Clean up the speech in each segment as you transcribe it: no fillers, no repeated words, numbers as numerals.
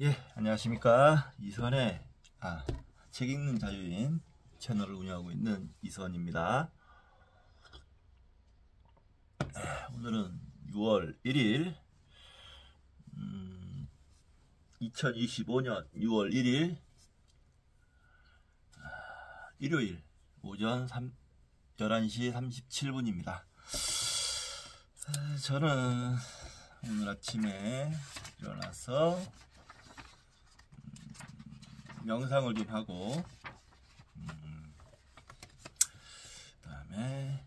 예, 안녕하십니까. 이선의 책 읽는 자유인 채널을 운영하고 있는 이선입니다. 오늘은 6월 1일 2025년 6월 1일 일요일 오전 11시 37분입니다. 저는 오늘 아침에 일어나서 명상을 좀 하고 그다음에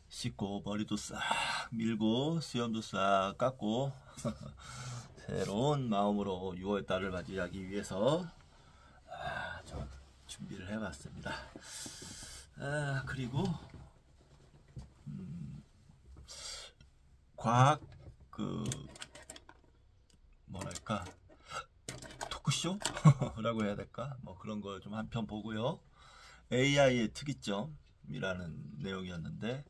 씻고 머리도 싹 밀고 수염도 싹 깎고 새로운 마음으로 6월달을 맞이하기 위해서 좀 준비를 해봤습니다. 그리고 과학 뭐랄까 토크쇼라고 해야 될까? 뭐 그런 걸 좀 한편 보고요. AI의 특이점이라는 내용이었는데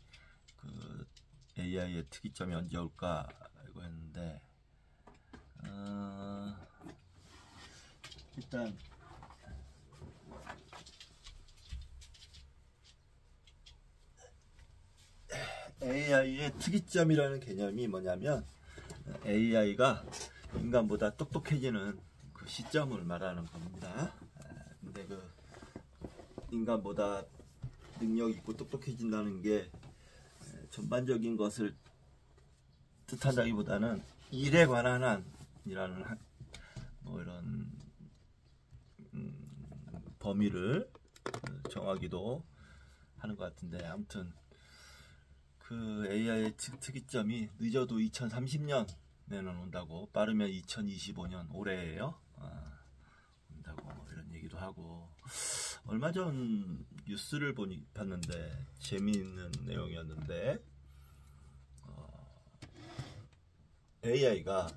그 AI의 특이점이 언제 올까 이거 했는데 일단 AI의 특이점이라는 개념이 뭐냐면 AI가 인간보다 똑똑해지는 그 시점을 말하는 겁니다. 근데 그 인간보다 능력 있고 똑똑해진다는 게 전반적인 것을 뜻한다기보다는 일에 관한 한이라는 뭐 이런 범위를 정하기도 하는 것 같은데, 아무튼 그 AI의 특이점이 늦어도 2030년에는 온다고, 빠르면 2025년 올해예요. 온다고 이런 얘기도 하고, 얼마 전 뉴스를 봤는데 재미있는 내용이었는데 AI가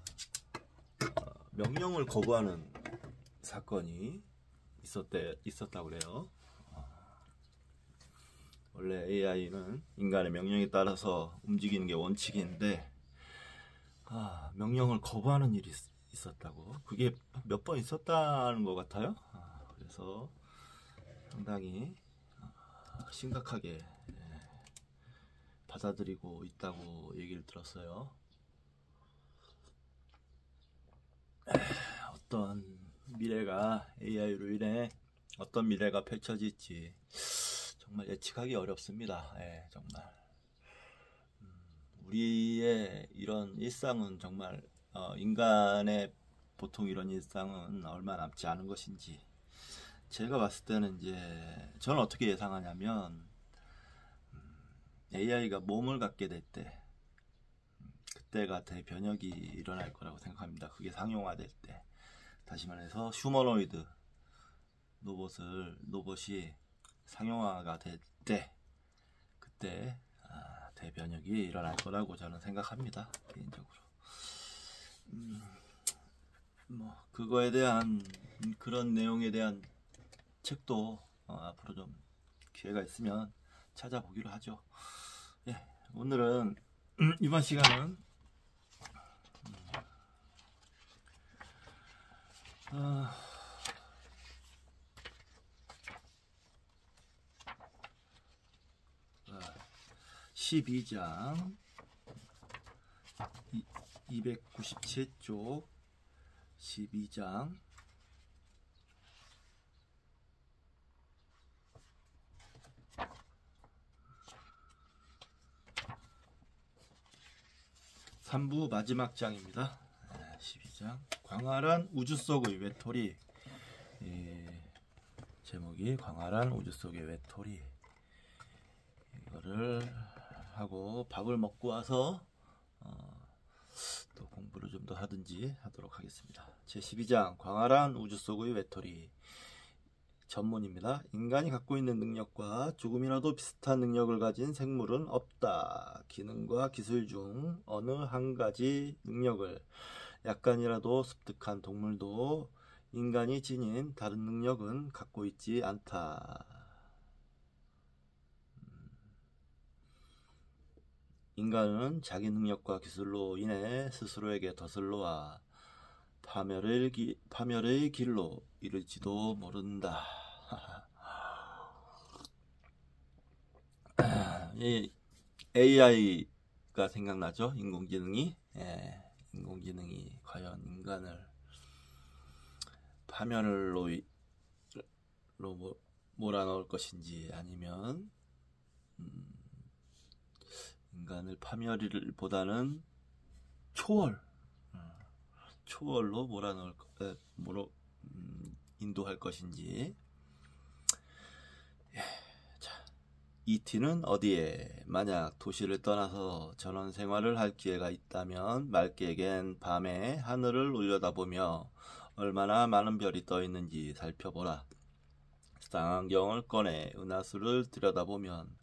명령을 거부하는 사건이 있었다고 그래요. 원래 AI는 인간의 명령에 따라서 움직이는 게 원칙인데 명령을 거부하는 일이 있었다고. 그게 몇 번 있었다는 것 같아요. 그래서 상당히 심각하게 받아들이고 있다고 얘기를 들었어요. 어떤 미래가 AI로 인해 어떤 미래가 펼쳐질지 정말 예측하기 어렵습니다. 정말 우리의 이런 일상은 정말 인간의 보통 이런 일상은 얼마 남지 않은 것인지, 제가 봤을 때는 이제 저는 어떻게 예상하냐면 AI가 몸을 갖게 될 때 그때가 대변혁이 일어날 거라고 생각합니다. 그게 상용화될 때, 다시 말해서 휴머노이드 로봇이 상용화가 될 때, 그때 대변혁이 일어날 거라고 저는 생각합니다. 개인적으로. 뭐 그거에 대한 그런 내용에 대한 책도 앞으로 좀 기회가 있으면 찾아보기로 하죠. 오늘은 이번 시간은 어, 12장 297쪽 12장 3부 마지막 장입니다. 12장 광활한 우주 속의 외톨이. 제목이 광활한 우주 속의 외톨이. 이거를 하고 밥을 먹고 와서 또 공부를 좀 더 하든지 하도록 하겠습니다. 제12장 광활한 우주 속의 외톨이. 전문입니다. 인간이 갖고 있는 능력과 조금이라도 비슷한 능력을 가진 생물은 없다. 기능과 기술 중 어느 한 가지 능력을 약간이라도 습득한 동물도 인간이 지닌 다른 능력은 갖고 있지 않다. 인간은 자기 능력과 기술로 인해 스스로에게 덫을 놓아 파멸의 길로 이를지도 모른다. 이 AI가 생각나죠? 인공지능이. 인공지능이 과연 인간을 파멸로 몰아넣을 것인지, 아니면 인간을 파멸보다는 초월로 인도할 것인지. 자, ET는 어디에? 만약 도시를 떠나서 전원 생활을 할 기회가 있다면 맑게 갠 밤에 하늘을 올려다보며 얼마나 많은 별이 떠 있는지 살펴보라. 쌍안경을 꺼내 은하수를 들여다보면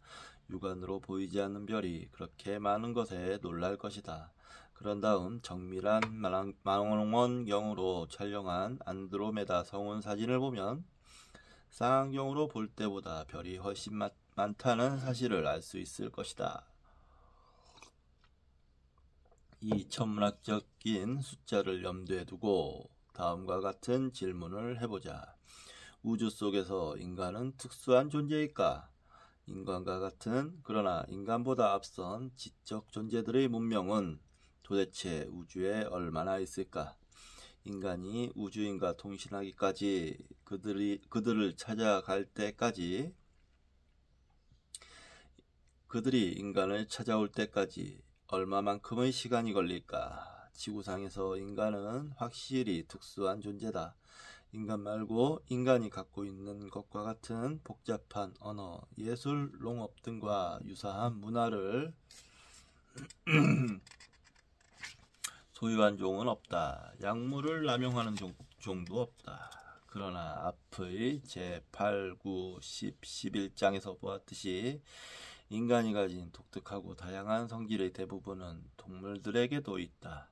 육안으로 보이지 않는 별이 그렇게 많은 것에 놀랄 것이다. 그런 다음 정밀한 망원경으로 촬영한 안드로메다 성운 사진을 보면 쌍안경으로 볼 때보다 별이 훨씬 많다는 사실을 알 수 있을 것이다. 이 천문학적인 숫자를 염두에 두고 다음과 같은 질문을 해보자. 우주 속에서 인간은 특수한 존재일까? 인간과 같은, 그러나 인간보다 앞선 지적 존재들의 문명은 도대체 우주에 얼마나 있을까? 인간이 우주인과 통신하기까지, 그들을 찾아갈 때까지, 그들이 인간을 찾아올 때까지 얼마만큼의 시간이 걸릴까? 지구상에서 인간은 확실히 특수한 존재다. 인간 말고 인간이 갖고 있는 것과 같은 복잡한 언어, 예술, 농업 등과 유사한 문화를 소유한 종은 없다. 약물을 남용하는 종도 없다. 그러나 앞의 제8, 9, 10, 11장에서 보았듯이 인간이 가진 독특하고 다양한 성질의 대부분은 동물들에게도 있다.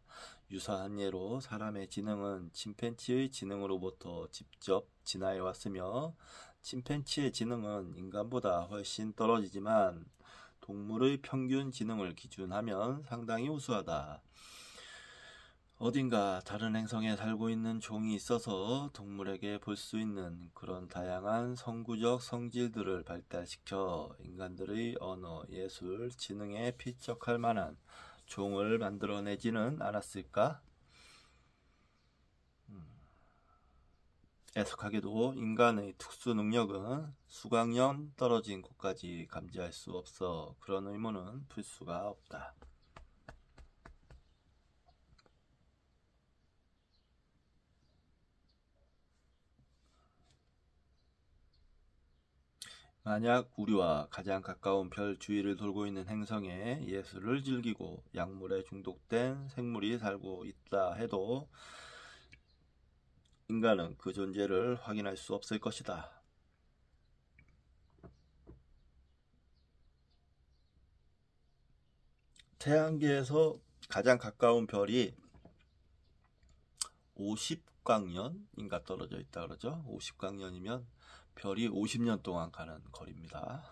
유사한 예로 사람의 지능은 침팬지의 지능으로부터 직접 진화해 왔으며, 침팬지의 지능은 인간보다 훨씬 떨어지지만 동물의 평균 지능을 기준하면 상당히 우수하다. 어딘가 다른 행성에 살고 있는 종이 있어서 동물에게 볼 수 있는 그런 다양한 성구적 성질들을 발달시켜 인간들의 언어, 예술, 지능에 필적할 만한 종을 만들어내지는 않았을까? 애석하게도 인간의 특수 능력은 수강년 떨어진 곳까지 감지할 수 없어 그런 의문은 풀 수가 없다. 만약 우리와 가장 가까운 별 주위를 돌고 있는 행성에 예술을 즐기고 약물에 중독된 생물이 살고 있다 해도 인간은 그 존재를 확인할 수 없을 것이다. 태양계에서 가장 가까운 별이 50광년인가 떨어져 있다 그러죠. 50광년이면 별이 50년 동안 가는 거리입니다.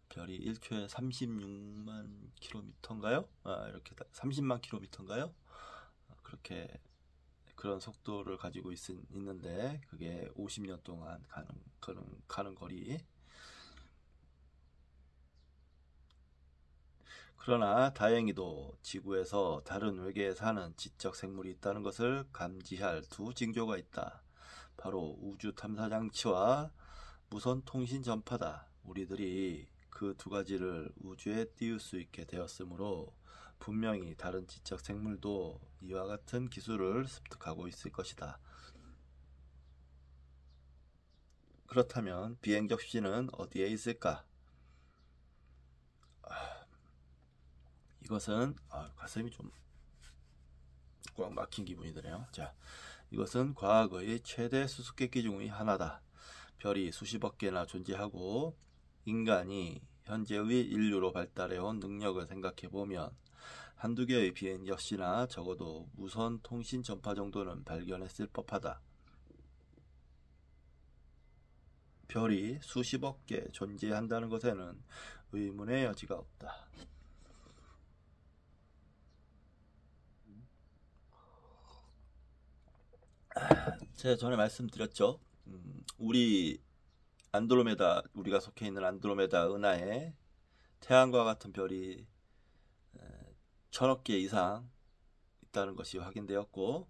별이 1초에 36만 킬로미터인가요? 이렇게 30만 킬로미터인가요? 그렇게 그런 속도를 가지고 있는데 그게 50년 동안 가는 거리. 그러나 다행히도 지구에서 다른 외계에 사는 지적 생물이 있다는 것을 감지할 두 징조가 있다. 바로 우주 탐사 장치와 무선 통신 전파다. 우리들이 그 두 가지를 우주에 띄울 수 있게 되었으므로 분명히 다른 지적 생물도 이와 같은 기술을 습득하고 있을 것이다. 그렇다면 비행 접시는 어디에 있을까? 이것은 가슴이 좀 꽉 막힌 기분이 드네요. 자, 이것은 과거의 최대 수수께끼 중의 하나다. 별이 수십억 개나 존재하고 인간이 현재의 인류로 발달해온 능력을 생각해보면 한두 개의 비행 접시나 적어도 무선 통신 전파 정도는 발견했을 법하다. 별이 수십억 개 존재한다는 것에는 의문의 여지가 없다. 제가 전에 말씀드렸죠. 우리 우리가 속해 있는 안드로메다 은하에 태양과 같은 별이 1000억 개 이상 있다는 것이 확인되었고,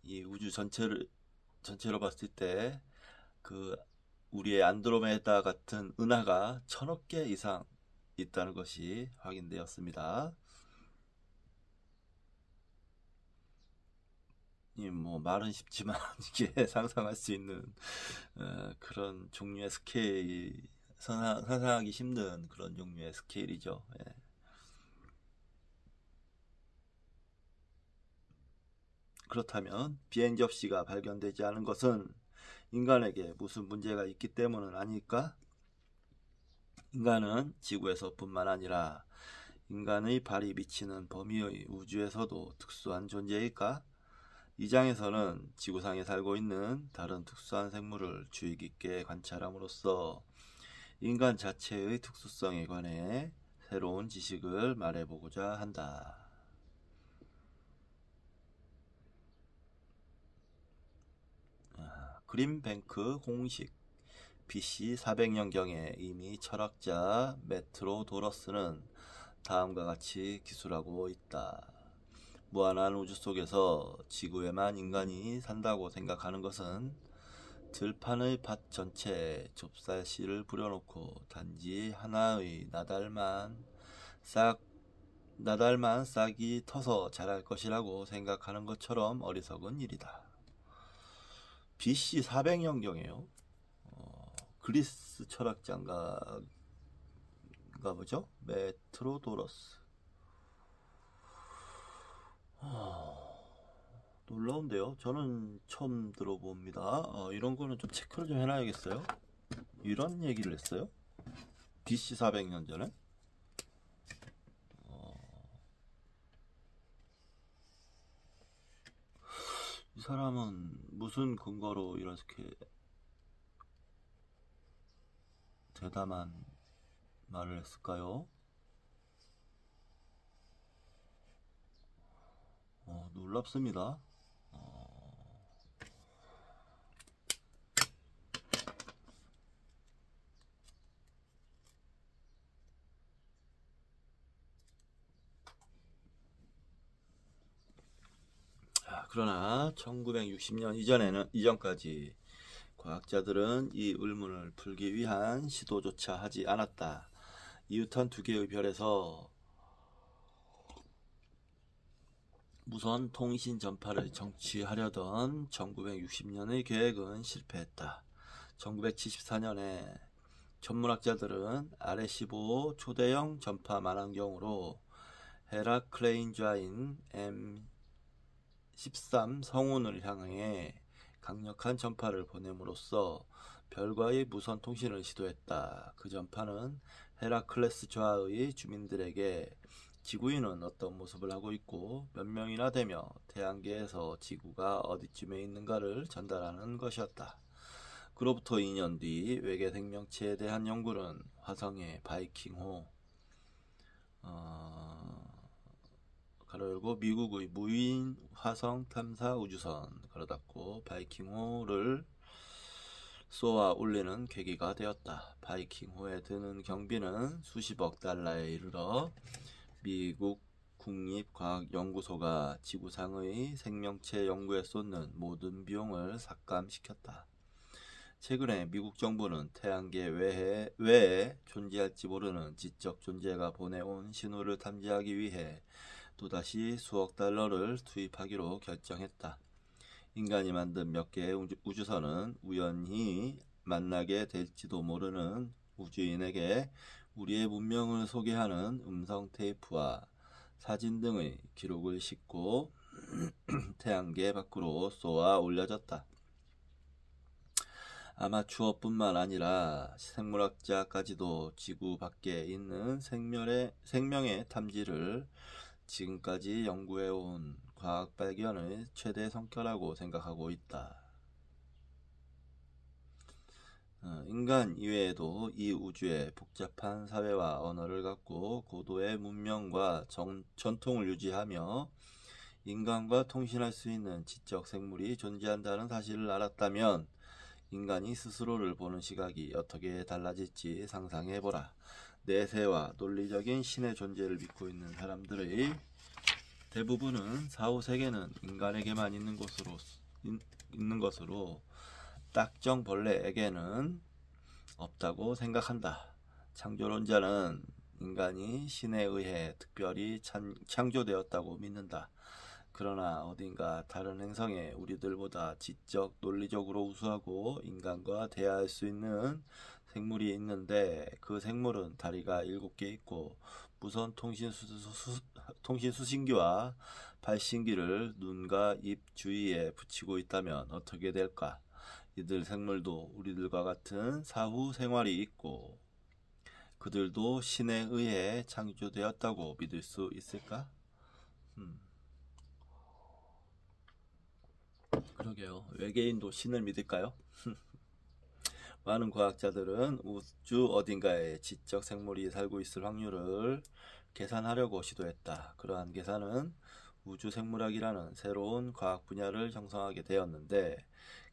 이 우주 전체로 봤을 때 그 우리의 안드로메다 같은 은하가 1000억 개 이상 있다는 것이 확인되었습니다. 뭐 말은 쉽지만 이게 상상할 수 있는 그런 종류의 스케일, 상상하기 힘든 그런 종류의 스케일이죠. 예. 그렇다면 비행 접시가 발견되지 않은 것은 인간에게 무슨 문제가 있기 때문은 아닐까? 인간은 지구에서 뿐만 아니라 인간의 발이 미치는 범위의 우주에서도 특수한 존재일까? 이 장에서는 지구상에 살고 있는 다른 특수한 생물을 주의 깊게 관찰함으로써 인간 자체의 특수성에 관해 새로운 지식을 말해보고자 한다. 그린뱅크 공식. BC 400년경에 이미 철학자 메트로 도러스는 다음과 같이 기술하고 있다. 무한한 우주 속에서 지구에만 인간이 산다고 생각하는 것은 들판의 밭 전체에 좁쌀씨를 뿌려놓고 단지 하나의 나달만 싹이 터서 자랄 것이라고 생각하는 것처럼 어리석은 일이다. BC 400년경에요. 그리스 철학자인가 보죠? 메트로도러스. 놀라운데요. 저는 처음 들어봅니다. 이런 거는 좀 체크를 좀 해놔야겠어요. 이런 얘기를 했어요? BC 400년 전에? 이 사람은 무슨 근거로 이렇게 대담한 말을 했을까요? 놀랍습니다. 그러나 1960년 이전까지 과학자들은 이 의문을 풀기 위한 시도조차 하지 않았다. 이웃한 두 개의 별에서 무선 통신 전파를 정취하려던 1960년의 계획은 실패했다. 1974년에 천문학자들은 RS-15 초대형 전파 만환경으로 헤라클레인좌인 M13 성운을 향해 강력한 전파를 보냄으로써 별과의 무선 통신을 시도했다. 그 전파는 헤라클레스 좌의 주민들에게 지구인은 어떤 모습을 하고 있고 몇 명이나 되며 태양계에서 지구가 어디쯤에 있는가를 전달하는 것이었다. 그로부터 2년 뒤 외계 생명체에 대한 연구는 화성의 바이킹호 가로 열고 미국의 무인 화성 탐사 우주선 가로 닫고 바이킹호를 쏘아 올리는 계기가 되었다. 바이킹호에 드는 경비는 수십억 달러에 이르러 미국 국립과학연구소가 지구상의 생명체 연구에 쏟는 모든 비용을 삭감시켰다. 최근에 미국 정부는 태양계 외에 존재할지 모르는 지적 존재가 보내온 신호를 탐지하기 위해 또다시 수억 달러를 투입하기로 결정했다. 인간이 만든 몇 개의 우주선은 우연히 만나게 될지도 모르는 우주인에게 우리의 문명을 소개하는 음성 테이프와 사진 등의 기록을 싣고 태양계 밖으로 쏘아 올려졌다. 아마추어뿐만 아니라 생물학자까지도 지구 밖에 있는 생명의 탐지를 지금까지 연구해온 과학 발견의 최대 성과라고 생각하고 있다. 인간 이외에도 이 우주에 복잡한 사회와 언어를 갖고 고도의 문명과 전통을 유지하며 인간과 통신할 수 있는 지적 생물이 존재한다는 사실을 알았다면 인간이 스스로를 보는 시각이 어떻게 달라질지 상상해보라. 내세와 논리적인 신의 존재를 믿고 있는 사람들의 대부분은 사후세계는 인간에게만 있는 것으로 딱정벌레에게는 없다고 생각한다. 창조론자는 인간이 신에 의해 특별히 창조되었다고 믿는다. 그러나 어딘가 다른 행성에 우리들보다 지적 논리적으로 우수하고 인간과 대화할 수 있는 생물이 있는데 그 생물은 다리가 7개 있고 무선 통신수신기와 발신기를 눈과 입 주위에 붙이고 있다면 어떻게 될까? 이들 생물도 우리들과 같은 사후 생활이 있고 그들도 신에 의해 창조되었다고 믿을 수 있을까? 그러게요. 외계인도 신을 믿을까요? 많은 과학자들은 우주 어딘가에 지적 생물이 살고 있을 확률을 계산하려고 시도했다. 그러한 계산은 우주 생물학이라는 새로운 과학 분야를 형성하게 되었는데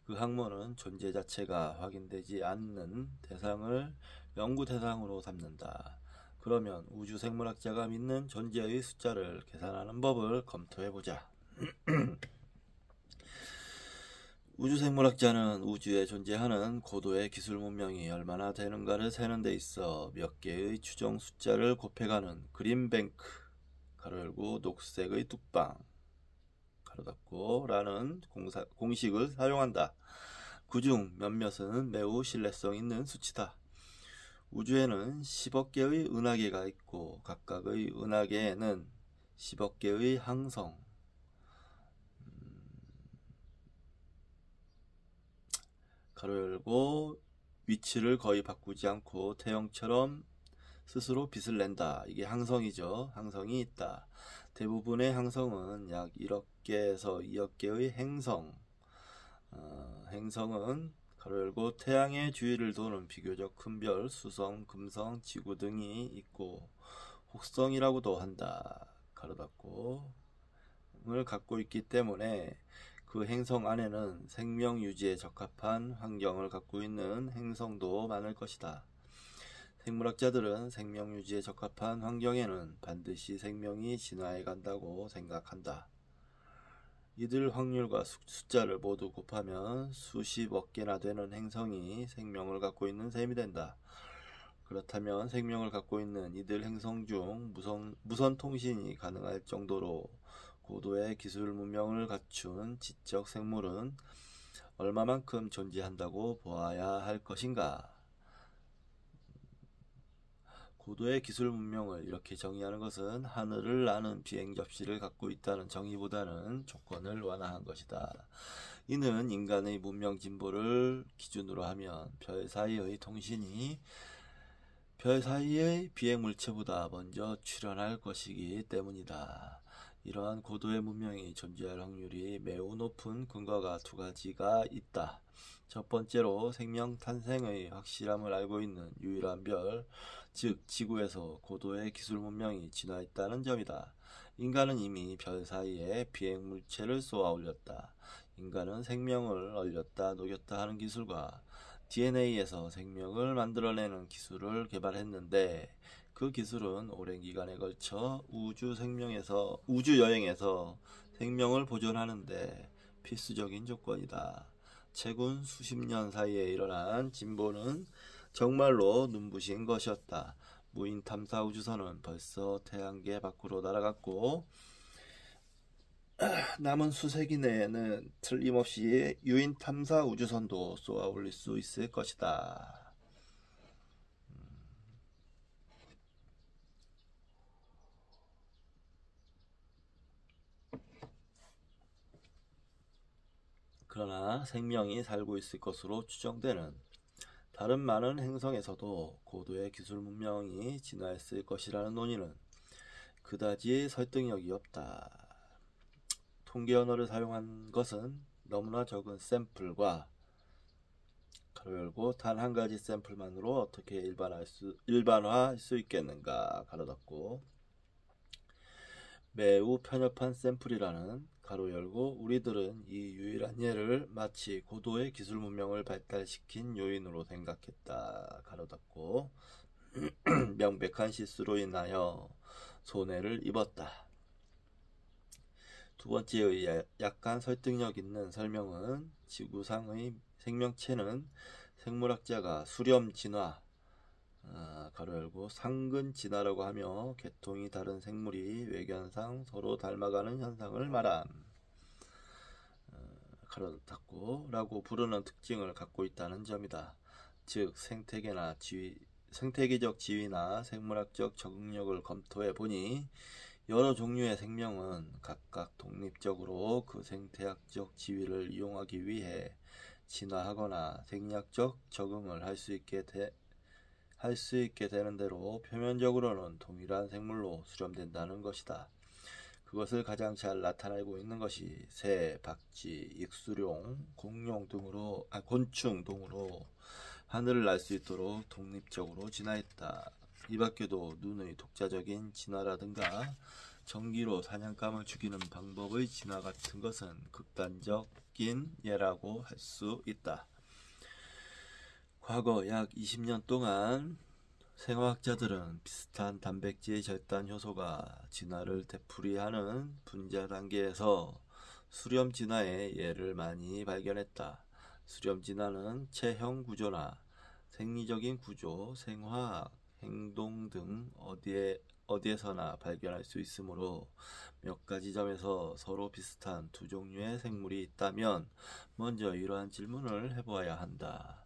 그 학문은 존재 자체가 확인되지 않는 대상을 연구 대상으로 삼는다. 그러면 우주 생물학자가 믿는 존재의 숫자를 계산하는 법을 검토해보자. 우주생물학자는 우주에 존재하는 고도의 기술 문명이 얼마나 되는가를 세는 데 있어 몇 개의 추정 숫자를 곱해가는 그린뱅크 가로 열고 녹색의 뚝방 가로 닫고 라는 공식을 사용한다. 그중 몇몇은 매우 신뢰성 있는 수치다. 우주에는 10억 개의 은하계가 있고 각각의 은하계에는 10억 개의 항성 가로 열고 위치를 거의 바꾸지 않고 태형처럼 스스로 빛을 낸다. 이게 항성이죠. 항성이 있다. 대부분의 항성은 약 1억 개에서 2억 개의 행성. 행성은 가로 열고 태양의 주위를 도는 비교적 큰 별, 수성, 금성, 지구 등이 있고 혹성이라고도 한다. 가로 닫고 을 갖고 있기 때문에 그 행성 안에는 생명 유지에 적합한 환경을 갖고 있는 행성도 많을 것이다. 생물학자들은 생명 유지에 적합한 환경에는 반드시 생명이 진화해 간다고 생각한다. 이들 확률과 숫자를 모두 곱하면 수십억 개나 되는 행성이 생명을 갖고 있는 셈이 된다. 그렇다면 생명을 갖고 있는 이들 행성 중 무선 통신이 가능할 정도로 고도의 기술 문명을 갖춘 지적 생물은 얼마만큼 존재한다고 보아야 할 것인가? 고도의 기술 문명을 이렇게 정의하는 것은 하늘을 나는 비행 접시를 갖고 있다는 정의보다는 조건을 완화한 것이다. 이는 인간의 문명 진보를 기준으로 하면 별 사이의 통신이 별 사이의 비행 물체보다 먼저 출현할 것이기 때문이다. 이러한 고도의 문명이 존재할 확률이 매우 높은 근거가 두 가지가 있다. 첫 번째로 생명 탄생의 확실함을 알고 있는 유일한 별, 즉 지구에서 고도의 기술 문명이 진화했다는 점이다. 인간은 이미 별 사이에 비행 물체를 쏘아 올렸다. 인간은 생명을 얼렸다 녹였다 하는 기술과 DNA에서 생명을 만들어내는 기술을 개발했는데 그 기술은 오랜 기간에 걸쳐 우주 여행에서 생명을 보존하는데 필수적인 조건이다. 최근 수십 년 사이에 일어난 진보는 정말로 눈부신 것이었다. 무인 탐사 우주선은 벌써 태양계 밖으로 날아갔고 남은 수세기 내에는 틀림없이 유인 탐사 우주선도 쏘아 올릴 수 있을 것이다. 그러나 생명이 살고 있을 것으로 추정되는 다른 많은 행성에서도 고도의 기술 문명이 진화했을 것이라는 논의는 그다지 설득력이 없다. 통계 언어를 사용한 것은 너무나 적은 샘플과 가로 열고 단 한 가지 샘플만으로 어떻게 일반화할 수 있겠는가 가로 닫고 매우 편협한 샘플이라는 가로 열고 우리들은 이 유일한 예를 마치 고도의 기술 문명을 발달시킨 요인으로 생각했다. 가로 닫고 명백한 실수로 인하여 손해를 입었다. 두 번째의 약간 설득력 있는 설명은 지구상의 생명체는 생물학자가 수렴 진화 가로 열고 상근 진화라고 하며 계통이 다른 생물이 외견상 서로 닮아가는 현상을 말함. 가로 닫고 라고 부르는 특징을 갖고 있다는 점이다. 즉 생태계적 지위나 생물학적 적응력을 검토해 보니 여러 종류의 생명은 각각 독립적으로 그 생태학적 지위를 이용하기 위해 진화하거나 생략적 적응을 할 수 있게 되는 대로 표면적으로는 동일한 생물로 수렴된다는 것이다. 그것을 가장 잘 나타내고 있는 것이 새, 박쥐, 익수룡, 곤충 등으로 하늘을 날 수 있도록 독립적으로 진화했다. 이 밖에도 눈의 독자적인 진화라든가 전기로 사냥감을 죽이는 방법의 진화 같은 것은 극단적인 예라고 할 수 있다. 과거 약 20년 동안 생화학자들은 비슷한 단백질 절단 효소가 진화를 되풀이하는 분자 단계에서 수렴 진화의 예를 많이 발견했다. 수렴 진화는 체형 구조나 생리적인 구조, 생화학, 행동 등 어디에서나 발견할 수 있으므로 몇 가지 점에서 서로 비슷한 두 종류의 생물이 있다면 먼저 이러한 질문을 해보아야 한다.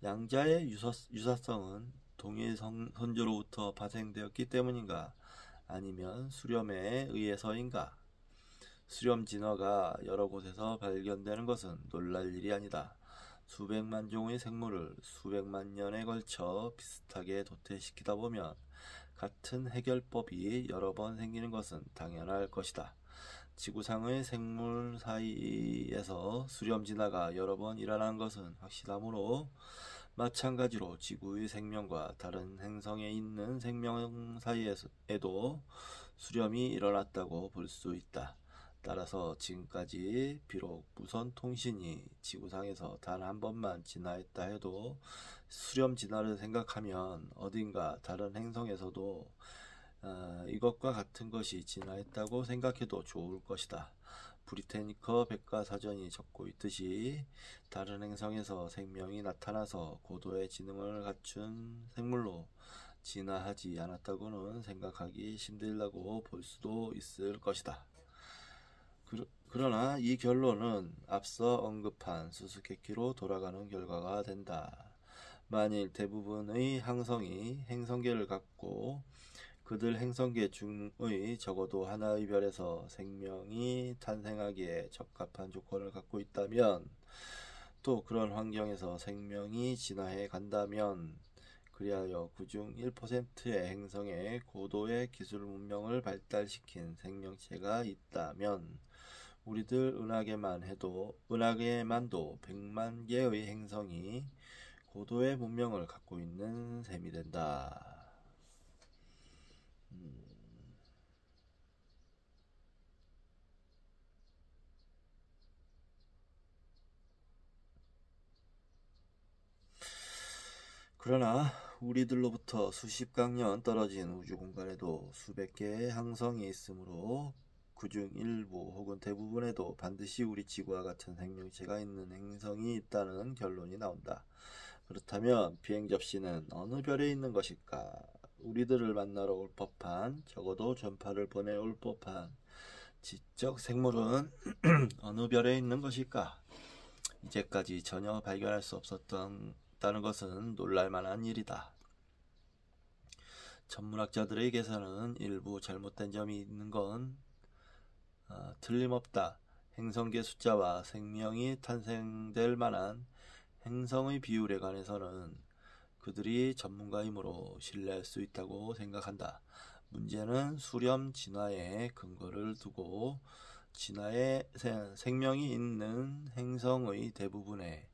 양자의 유사성은 동일 선조로부터 파생되었기 때문인가? 아니면 수렴에 의해서인가? 수렴 진화가 여러 곳에서 발견되는 것은 놀랄 일이 아니다. 수백만 종의 생물을 수백만 년에 걸쳐 비슷하게 도태시키다 보면 같은 해결법이 여러 번 생기는 것은 당연할 것이다. 지구상의 생물 사이에서 수렴 진화가 여러 번 일어난 것은 확실하므로 마찬가지로 지구의 생명과 다른 행성에 있는 생명 사이에도 수렴이 일어났다고 볼 수 있다. 따라서 지금까지 비록 무선 통신이 지구상에서 단 한 번만 진화했다 해도 수렴 진화를 생각하면 어딘가 다른 행성에서도 이것과 같은 것이 진화했다고 생각해도 좋을 것이다. 브리테니커 백과사전이 적고 있듯이 다른 행성에서 생명이 나타나서 고도의 지능을 갖춘 생물로 진화하지 않았다고는 생각하기 힘들다고 볼 수도 있을 것이다. 그러나 이 결론은 앞서 언급한 수수께끼로 돌아가는 결과가 된다. 만일 대부분의 항성이 행성계를 갖고 그들 행성계 중의 적어도 하나의 별에서 생명이 탄생하기에 적합한 조건을 갖고 있다면, 또 그런 환경에서 생명이 진화해 간다면, 그리하여 그중 1%의 행성에 고도의 기술 문명을 발달시킨 생명체가 있다면 우리들 은하계만도 100만 개의 행성이 고도의 문명을 갖고 있는 셈이 된다. 그러나 우리들로부터 수십 강년 떨어진 우주 공간에도 수백 개의 항성이 있으므로 그중 일부 혹은 대부분에도 반드시 우리 지구와 같은 생명체가 있는 행성이 있다는 결론이 나온다. 그렇다면 비행 접시는 어느 별에 있는 것일까? 우리들을 만나러 올 법한, 적어도 전파를 보내올 법한 지적 생물은 어느 별에 있는 것일까? 이제까지 전혀 발견할 수 없었다는 것은 놀랄만한 일이다. 천문학자들에게서는 일부 잘못된 점이 있는 건 틀림없다. 행성계 숫자와 생명이 탄생될 만한 행성의 비율에 관해서는 그들이 전문가이므로 신뢰할 수 있다고 생각한다. 문제는 수렴 진화에 근거를 두고 진화에 생명이 있는 행성의 대부분에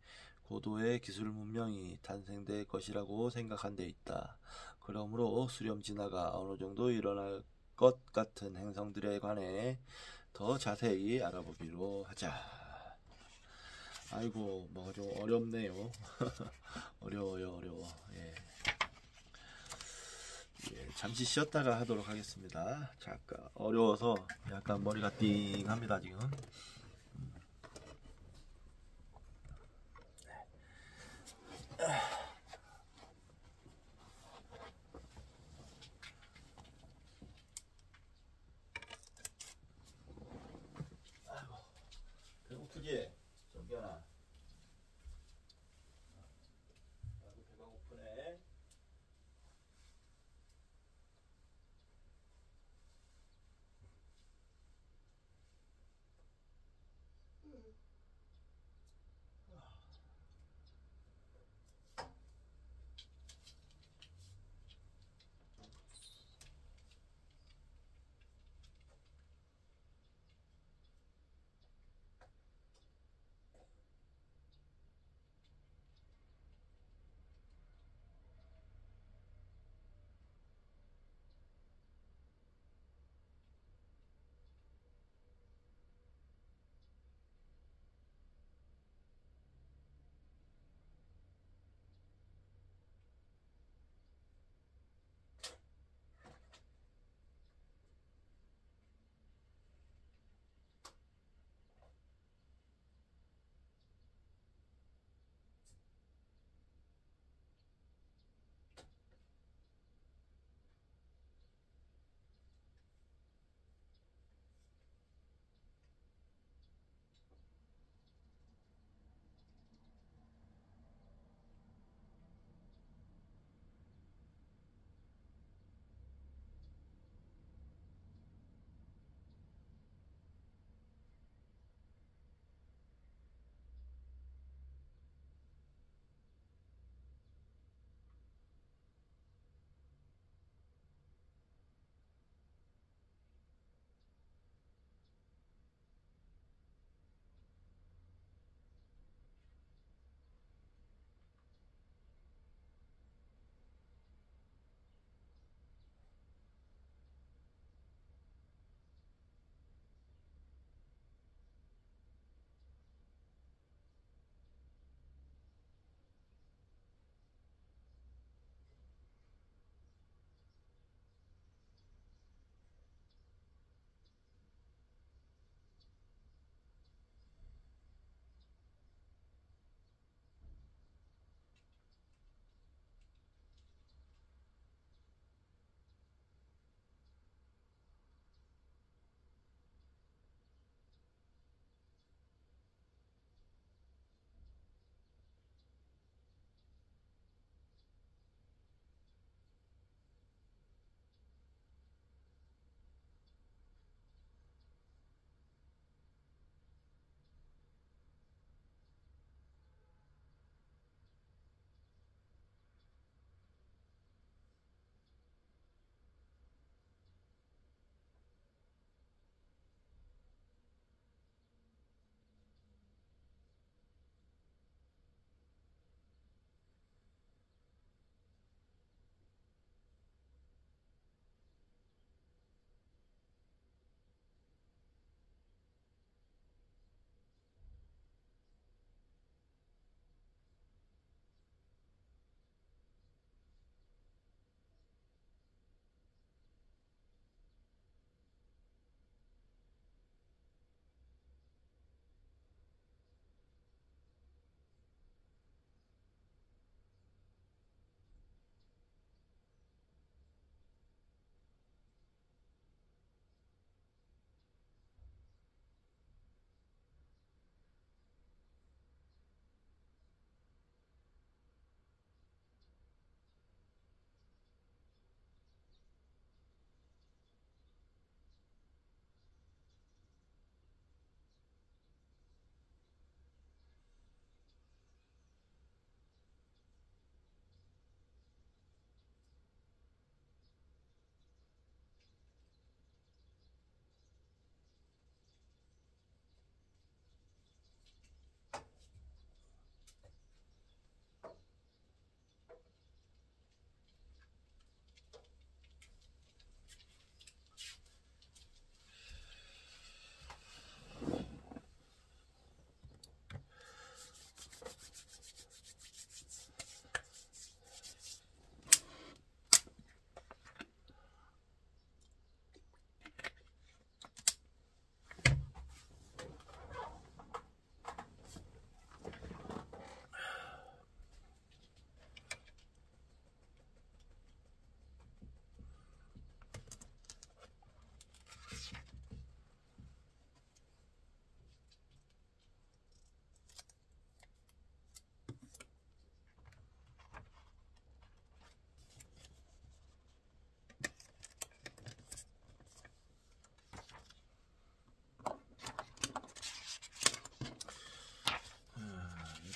고도의 기술 문명이 탄생될 것이라고 생각한 데 있다. 그러므로 수렴 진화가 어느 정도 일어날 것 같은 행성들에 관해 더 자세히 알아보기로 하자. 아이고, 뭐 좀 어렵네요. 어려워. 예. 예, 잠시 쉬었다가 하도록 하겠습니다. 잠깐 어려워서 약간 머리가 띵합니다 지금. 배고프지? 정기현아. 나도 배가 고프네.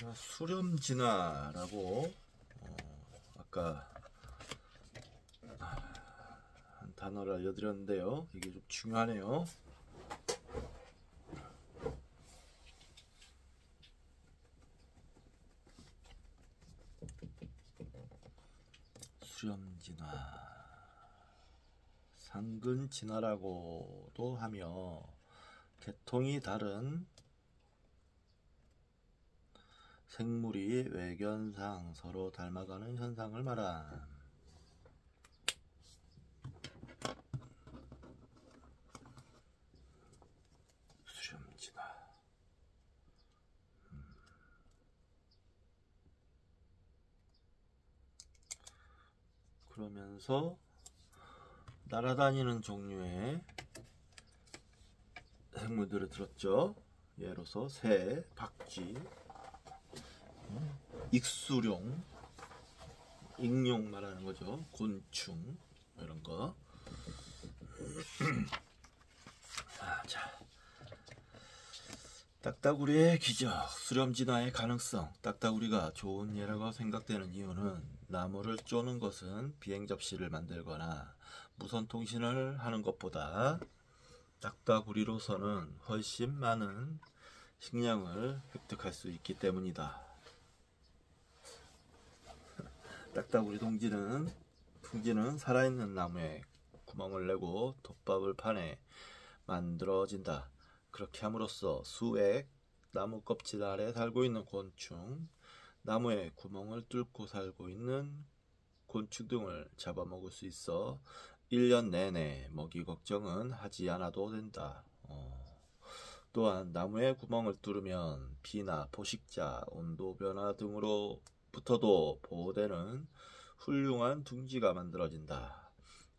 자, 수렴진화라고 아까 한 단어를 알려드렸는데요. 이게 좀 중요하네요. 수렴진화, 상근진화라고도 하며 계통이 다른 생물이 외견상 서로 닮아가는 현상을 말함. 수렴진화. 그러면서 날아다니는 종류의 생물들을 들었죠. 예로서 새, 박쥐, 익수룡, 익룡 말하는 거죠. 곤충 이런 거. 자, 딱따구리의 기적, 수렴진화의 가능성. 딱따구리가 좋은 예라고 생각되는 이유는 나무를 쪼는 것은 비행 접시를 만들거나 무선 통신을 하는 것보다 딱따구리로서는 훨씬 많은 식량을 획득할 수 있기 때문이다. 딱따구리 둥지는 살아있는 나무에 구멍을 내고 톱밥을 파내 만들어진다. 그렇게 함으로써 수액, 나무 껍질 아래 살고 있는 곤충, 나무에 구멍을 뚫고 살고 있는 곤충 등을 잡아먹을 수 있어 1년 내내 먹이 걱정은 하지 않아도 된다. 또한 나무에 구멍을 뚫으면 비나 포식자, 온도 변화 등으로부터도 보호되는 훌륭한 둥지가 만들어진다.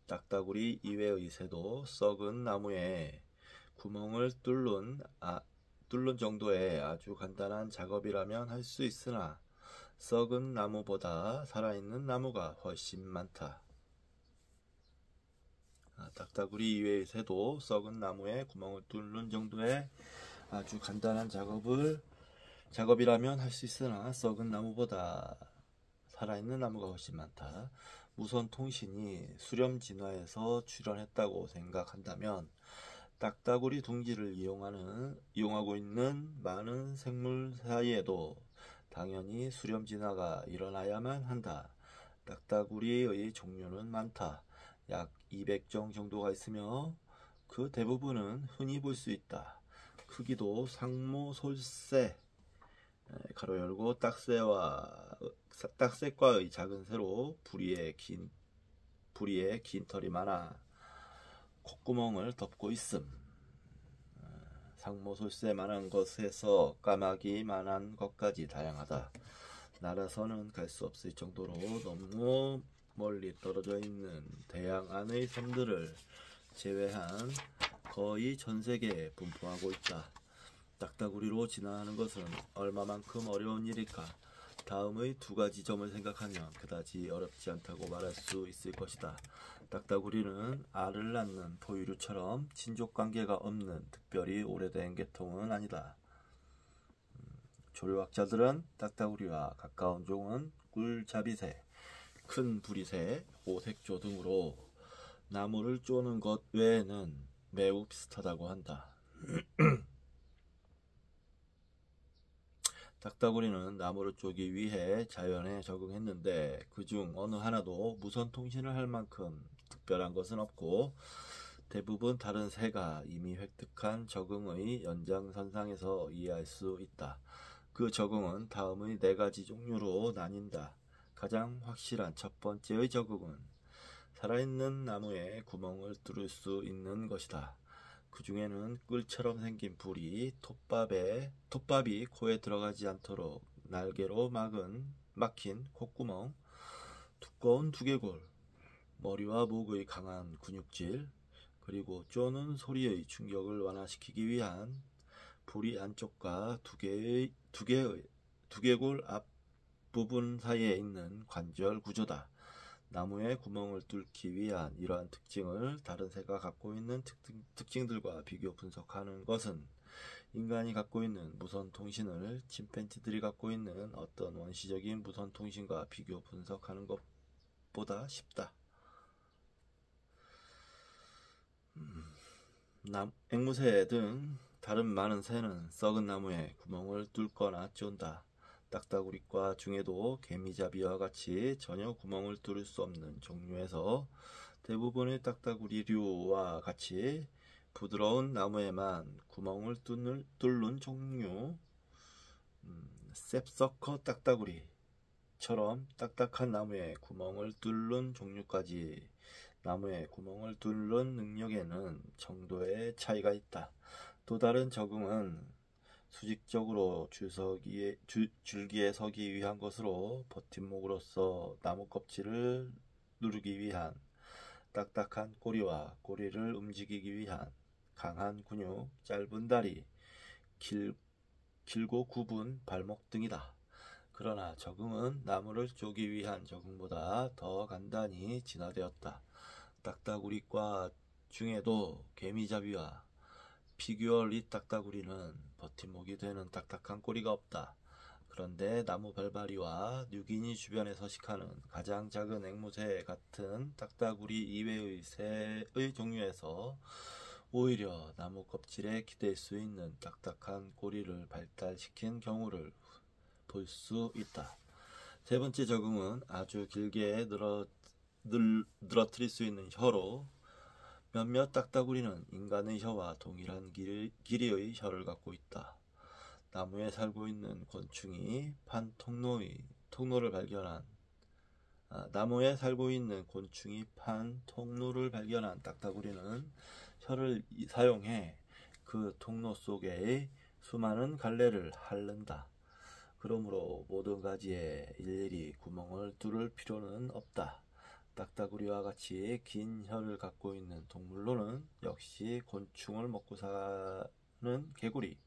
딱따구리 이외의 새도 썩은 나무에 구멍을 뚫는 정도의 아주 간단한 작업이라면 할 수 있으나 썩은 나무보다 살아있는 나무가 훨씬 많다. 딱따구리 이외의 새도 썩은 나무에 구멍을 뚫는 정도의 아주 간단한 작업이라면 할 수 있으나 썩은 나무보다 살아있는 나무가 훨씬 많다. 무선 통신이 수렴진화에서 출현했다고 생각한다면 딱따구리 둥지를 이용하고 있는 많은 생물 사이에도 당연히 수렴진화가 일어나야만 한다. 딱따구리의 종류는 많다. 약 200종 정도가 있으며 그 대부분은 흔히 볼 수 있다. 크기도 상모솔새, 가로 열고 딱새과의 작은 새로 부리에 긴 털이 많아 콧구멍을 덮고 있음. 상모솔새만한 것에서 까마귀만한 것까지 다양하다. 날아서는 갈 수 없을 정도로 너무 멀리 떨어져 있는 대양 안의 섬들을 제외한 거의 전 세계에 분포하고 있다. 딱따구리로 진화하는 것은 얼마만큼 어려운 일일까? 다음의 두 가지 점을 생각하면 그다지 어렵지 않다고 말할 수 있을 것이다. 딱따구리는 알을 낳는 포유류처럼 친족관계가 없는 특별히 오래된 계통은 아니다. 조류학자들은 딱따구리와 가까운 종은 꿀잡이새, 큰 부리새, 오색조 등으로 나무를 쪼는 것 외에는 매우 비슷하다고 한다. 딱따구리는 나무를 쪼기 위해 자연에 적응했는데 그중 어느 하나도 무선 통신을 할 만큼 특별한 것은 없고 대부분 다른 새가 이미 획득한 적응의 연장선상에서 이해할 수 있다. 그 적응은 다음의 4가지 종류로 나뉜다. 가장 확실한 첫 번째의 적응은 살아있는 나무에 구멍을 뚫을 수 있는 것이다. 그 중에는 꿀처럼 생긴 불이 톱밥이 코에 들어가지 않도록 날개로 막힌 콧구멍, 두꺼운 두개골, 머리와 목의 강한 근육질, 그리고 쪼는 소리의 충격을 완화시키기 위한 부리 안쪽과 두개골 앞부분 사이에 있는 관절 구조다. 나무에 구멍을 뚫기 위한 이러한 특징을 다른 새가 갖고 있는 특징들과 비교 분석하는 것은 인간이 갖고 있는 무선 통신을 침팬지들이 갖고 있는 어떤 원시적인 무선 통신과 비교 분석하는 것보다 쉽다. 앵무새 등 다른 많은 새는 썩은 나무에 구멍을 뚫거나 쫀다. 딱따구리과 중에도 개미잡이와 같이 전혀 구멍을 뚫을 수 없는 종류에서 대부분의 딱따구리류와 같이 부드러운 나무에만 구멍을 뚫는 종류, 셉서커 딱따구리처럼 딱딱한 나무에 구멍을 뚫는 종류까지 나무에 구멍을 뚫는 능력에는 정도의 차이가 있다. 또 다른 적응은 수직적으로 줄기에 서기 위한 것으로 버팀목으로서 나무 껍질을 누르기 위한 딱딱한 꼬리와 꼬리를 움직이기 위한 강한 근육, 짧은 다리, 길고 굽은 발목 등이다. 그러나 적응은 나무를 쪼기 위한 적응보다 더 간단히 진화되었다. 딱따구리과 중에도 개미잡이와 피규어릿 딱따구리는 버팀목이 되는 딱딱한 꼬리가 없다. 그런데 나무 발바리와 뉴기니 주변에 서식하는 가장 작은 앵무새 같은 딱따구리 이외의 새의 종류에서 오히려 나무 껍질에 기댈 수 있는 딱딱한 꼬리를 발달시킨 경우를 볼 수 있다. 세 번째 적응은 아주 길게 늘어뜨릴 수 있는 혀로 몇몇 딱따구리는 인간의 혀와 동일한 길이의 혀를 갖고 있다. 나무에 살고 있는 곤충이 판 통로를 발견한 딱따구리는 혀를 사용해 그 통로 속의 수많은 갈래를 핥는다. 그러므로 모든 가지에 일일이 구멍을 뚫을 필요는 없다. 딱따구리와 같이 긴 혀를 갖고 있는 동물로는 역시 곤충을 먹고 사는 개구리,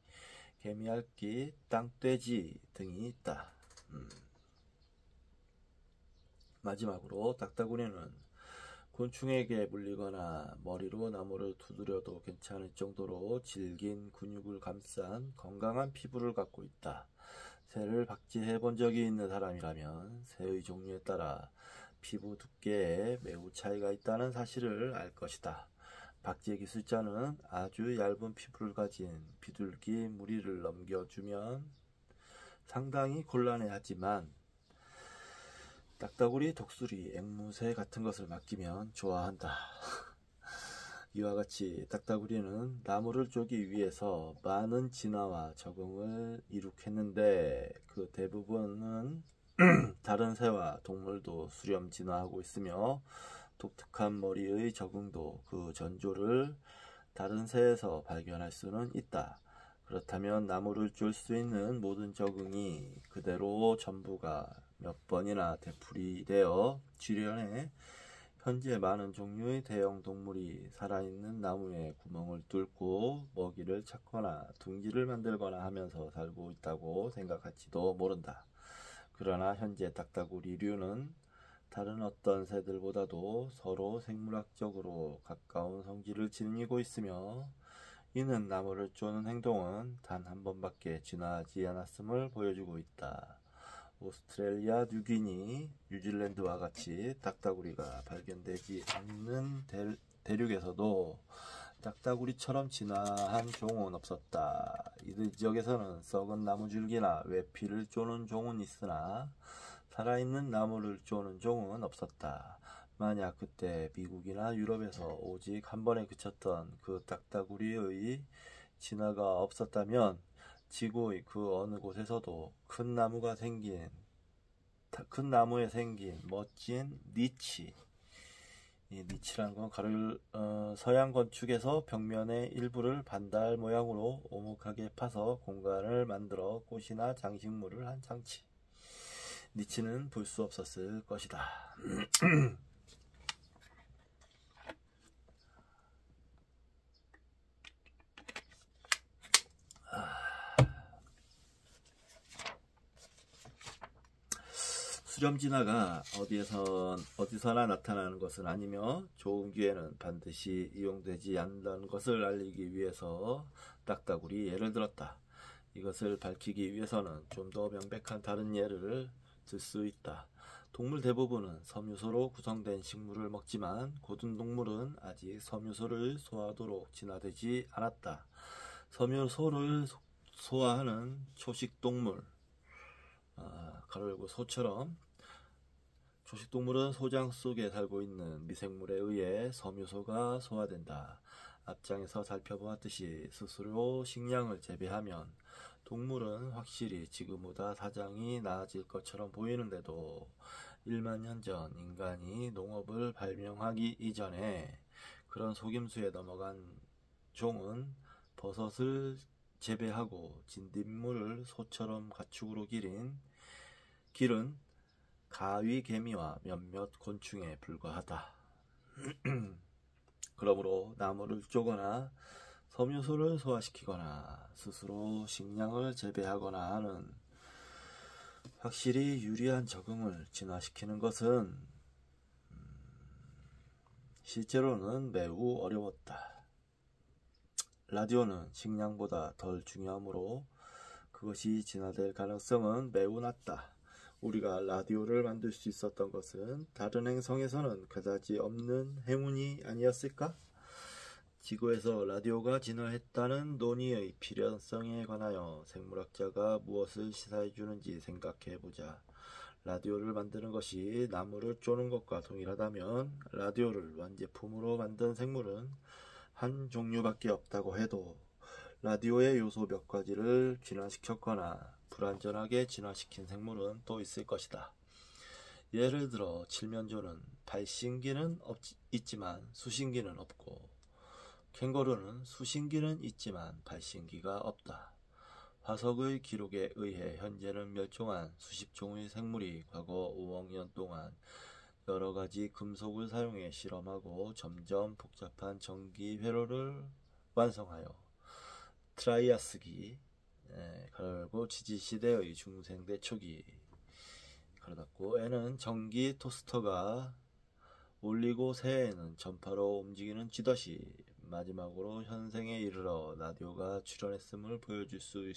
개미핥기, 땅돼지 등이 있다. 마지막으로 딱따구리는 곤충에게 물리거나 머리로 나무를 두드려도 괜찮을 정도로 질긴 근육을 감싼 건강한 피부를 갖고 있다. 새를 박제해 본 적이 있는 사람이라면 새의 종류에 따라 피부 두께에 매우 차이가 있다는 사실을 알 것이다. 박제 기술자는 아주 얇은 피부를 가진 비둘기 무리를 넘겨주면 상당히 곤란해하지만 딱따구리, 독수리, 앵무새 같은 것을 맡기면 좋아한다. 이와 같이 딱따구리는 나무를 쪼기 위해서 많은 진화와 적응을 이룩했는데 그 대부분은 다른 새와 동물도 수렴 진화하고 있으며 독특한 머리의 적응도 그 전조를 다른 새에서 발견할 수는 있다. 그렇다면 나무를 쫄 수 있는 모든 적응이 그대로 전부가 몇 번이나 되풀이되어 지련해 현재 많은 종류의 대형 동물이 살아있는 나무에 구멍을 뚫고 먹이를 찾거나 둥지를 만들거나 하면서 살고 있다고 생각할지도 모른다. 그러나 현재 딱따구리류는 다른 어떤 새들보다도 서로 생물학적으로 가까운 성질을 지니고 있으며 이는 나무를 쪼는 행동은 단 한 번밖에 진화하지 않았음을 보여주고 있다. 오스트레일리아, 뉴기니, 뉴질랜드와 같이 딱따구리가 발견되지 않는 대륙에서도 딱따구리처럼 진화한 종은 없었다. 이들 지역에서는 썩은 나무줄기나 외피를 쪼는 종은 있으나 살아있는 나무를 쪼는 종은 없었다. 만약 그때 미국이나 유럽에서 오직 한 번에 그쳤던 그 딱따구리의 진화가 없었다면 지구의 그 어느 곳에서도 큰 나무에 생긴 멋진 니치, 이 니치라는 건 서양 건축에서 벽면의 일부를 반달 모양으로 오목하게 파서 공간을 만들어 꽃이나 장식물을 한 장치, 니치는 볼 수 없었을 것이다. 수렴 진화가 어디서나 나타나는 것은 아니며 좋은 기회는 반드시 이용되지 않는다는 것을 알리기 위해서 딱따구리 예를 들었다. 이것을 밝히기 위해서는 좀 더 명백한 다른 예를 들 수 있다. 동물 대부분은 섬유소로 구성된 식물을 먹지만 고든 동물은 아직 섬유소를 소화하도록 진화되지 않았다. 섬유소를 소화하는 초식동물, 가로 열고 소처럼 초식동물은 소장 속에 살고 있는 미생물에 의해 섬유소가 소화된다. 앞장에서 살펴보았듯이 스스로 식량을 재배하면 동물은 확실히 지금보다 사장이 나아질 것처럼 보이는데도 1만 년 전 인간이 농업을 발명하기 이전에 그런 속임수에 넘어간 종은 버섯을 재배하고 진딧물을 소처럼 가축으로 기른 가위개미와 몇몇 곤충에 불과하다. 그러므로 나무를 쪼거나 섬유소를 소화시키거나 스스로 식량을 재배하거나 하는 확실히 유리한 적응을 진화시키는 것은 실제로는 매우 어려웠다. 라디오는 식량보다 덜 중요하므로 그것이 진화될 가능성은 매우 낮다. 우리가 라디오를 만들 수 있었던 것은 다른 행성에서는 그다지 없는 행운이 아니었을까? 지구에서 라디오가 진화했다는 논의의 필연성에 관하여 생물학자가 무엇을 시사해 주는지 생각해 보자. 라디오를 만드는 것이 나무를 쪼는 것과 동일하다면 라디오를 완제품으로 만든 생물은 한 종류밖에 없다고 해도 라디오의 요소 몇 가지를 진화시켰거나 불완전하게 진화시킨 생물은 또 있을 것이다. 예를 들어 칠면조는 발신기는 있지만 수신기는 없고 캥거루는 수신기는 있지만 발신기가 없다. 화석의 기록에 의해 현재는 멸종한 수십 종의 생물이 과거 5억 년 동안 여러 가지 금속을 사용해 실험하고 점점 복잡한 전기 회로를 완성하여 트라이아스기, 그리고 지지시대의 중생대 초기, 그러고 에는 전기 토스터가 올리고 새에는 전파로 움직이는 쥐덫이, 마지막으로 현생에 이르러 라디오가 출현했음을 보여줄 수